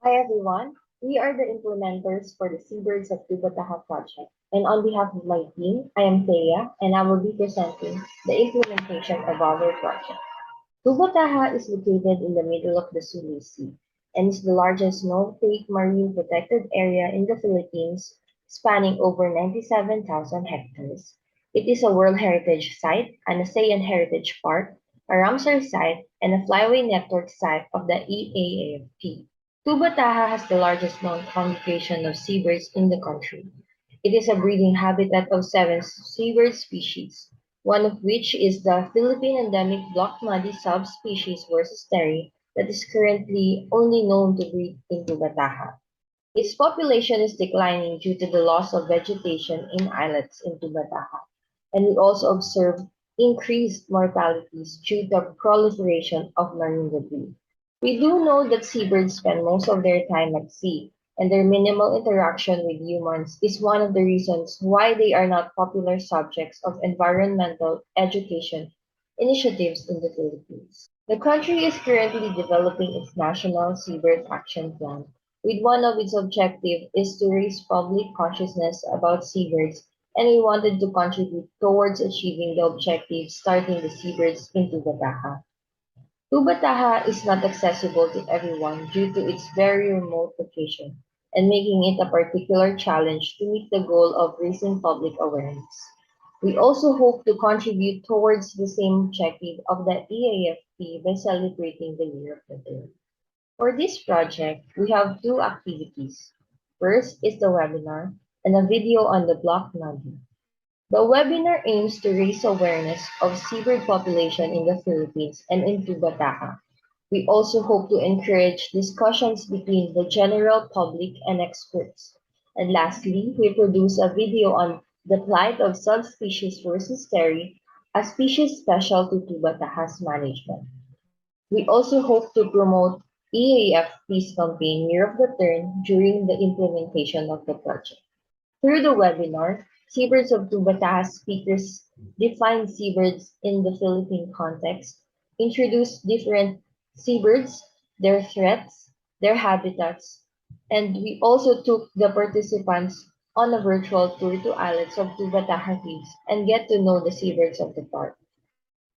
Hi everyone, we are the implementers for the Seabirds of Tubbataha project. And on behalf of my team, I am Thea and I will be presenting the implementation of our project. Tubbataha is located in the middle of the Sulu Sea and is the largest no-take marine protected area in the Philippines, spanning over 97,000 hectares. It is a World Heritage Site, an ASEAN Heritage Park, a Ramsar Site, and a Flyway Network Site of the EAAFP. Tubbataha has the largest known congregation of seabirds in the country. It is a breeding habitat of seven seabird species, one of which is the Philippine endemic Black Noddy subspecies Worcesteri that is currently only known to breed in Tubbataha. Its population is declining due to the loss of vegetation in islets in Tubbataha, and we also observe increased mortalities due to proliferation of marine debris. We do know that seabirds spend most of their time at sea, and their minimal interaction with humans is one of the reasons why they are not popular subjects of environmental education initiatives in the Philippines. The country is currently developing its National Seabird Action Plan, with one of its objectives is to raise public consciousness about seabirds, and we wanted to contribute towards achieving the objective starting the seabirds into Tubbataha. Tubbataha is not accessible to everyone due to its very remote location and making it a particular challenge to meet the goal of raising public awareness. We also hope to contribute towards the same objective of the EAFP by celebrating the Year of the Bird. For this project, we have two activities. First is the webinar and a video on the Black Noddy. The webinar aims to raise awareness of seabird population in the Philippines and in Tubbataha. We also hope to encourage discussions between the general public and experts. And lastly, we produce a video on the plight of subspecies Worcesteri, a species special to Tubbataha's management. We also hope to promote EAF Peace Campaign Year of the Tern during the implementation of the project. Through the webinar, Seabirds of Tubbataha speakers define seabirds in the Philippine context, introduce different seabirds, their threats, their habitats, and we also took the participants on a virtual tour to islets of Tubbataha Reefs and get to know the seabirds of the park.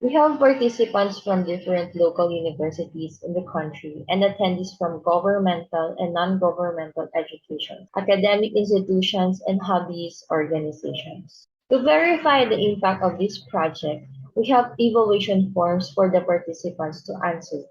We have participants from different local universities in the country and attendees from governmental and non-governmental education, academic institutions, and hobbyist organizations. To verify the impact of this project, we have evaluation forms for the participants to answer.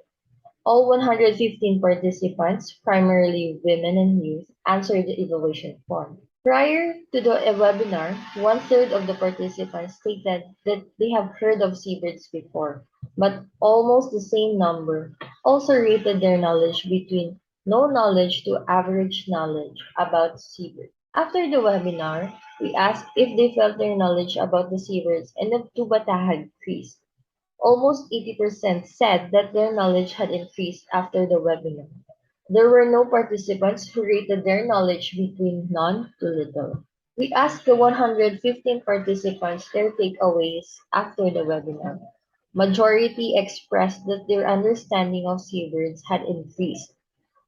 All 115 participants, primarily women and youth, answered the evaluation form. Prior to the webinar, one-third of the participants stated that they have heard of seabirds before, but almost the same number also rated their knowledge between no knowledge to average knowledge about seabirds. After the webinar, we asked if they felt their knowledge about the seabirds and the Tubbataha had increased. Almost 80% said that their knowledge had increased after the webinar. There were no participants who rated their knowledge between none to little. We asked the 115 participants their takeaways after the webinar. Majority expressed that their understanding of seabirds had increased,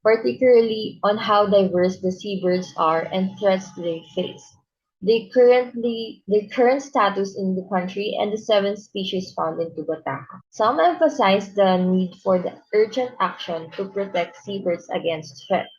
particularly on how diverse the seabirds are and threats they face. Their current status in the country and the seven species found in Tubbataha. Some emphasize the need for the urgent action to protect seabirds against threats.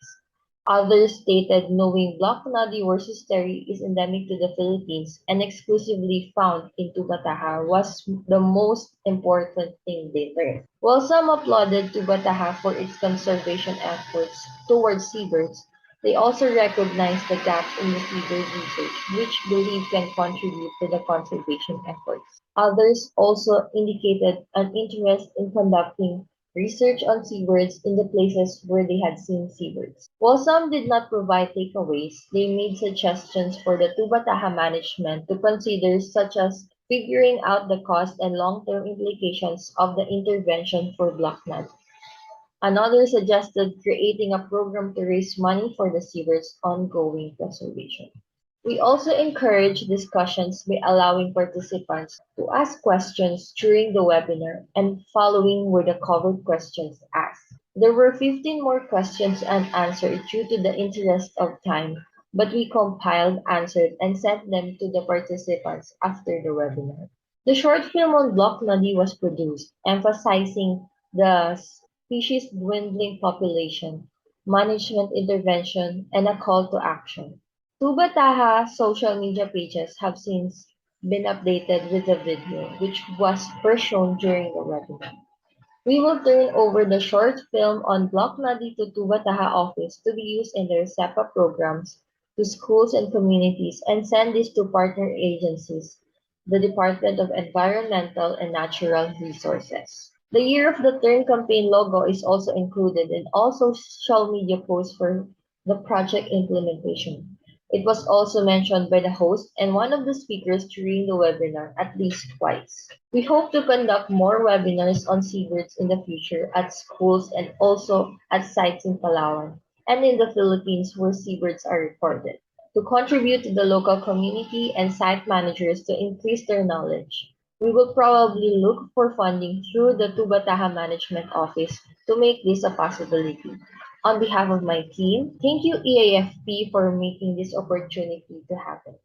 Others stated knowing Black Noddy worcesteri is endemic to the Philippines and exclusively found in Tubbataha was the most important thing they learned. While some applauded Tubbataha for its conservation efforts towards seabirds, they also recognized the gap in the seabird research, which believe can contribute to the conservation efforts. Others also indicated an interest in conducting research on seabirds in the places where they had seen seabirds. While some did not provide takeaways, they made suggestions for the Tubbataha management to consider, such as figuring out the cost and long-term implications of the intervention for Black Noddy. Another suggested creating a program to raise money for the seabirds' ongoing preservation. We also encourage discussions by allowing participants to ask questions during the webinar and following were the covered questions asked. There were 15 more questions unanswered due to the interest of time, but we compiled answers and sent them to the participants after the webinar. The short film on Black Noddy was produced, emphasizing the species' dwindling population, management intervention, and a call to action. Tubbataha social media pages have since been updated with a video, which was first shown during the webinar. We will turn over the short film on Black Noddy to Tubbataha office to be used in their SEPA programs to schools and communities and send this to partner agencies, the Department of Environmental and Natural Resources. The Year of the Turn campaign logo is also included in all social media posts for the project implementation. It was also mentioned by the host and one of the speakers during the webinar at least twice. We hope to conduct more webinars on seabirds in the future at schools and also at sites in Palawan and in the Philippines where seabirds are reported, to contribute to the local community and site managers to increase their knowledge. We will probably look for funding through the Tubbataha Management Office to make this a possibility. On behalf of my team, thank you EAFP for making this opportunity to happen.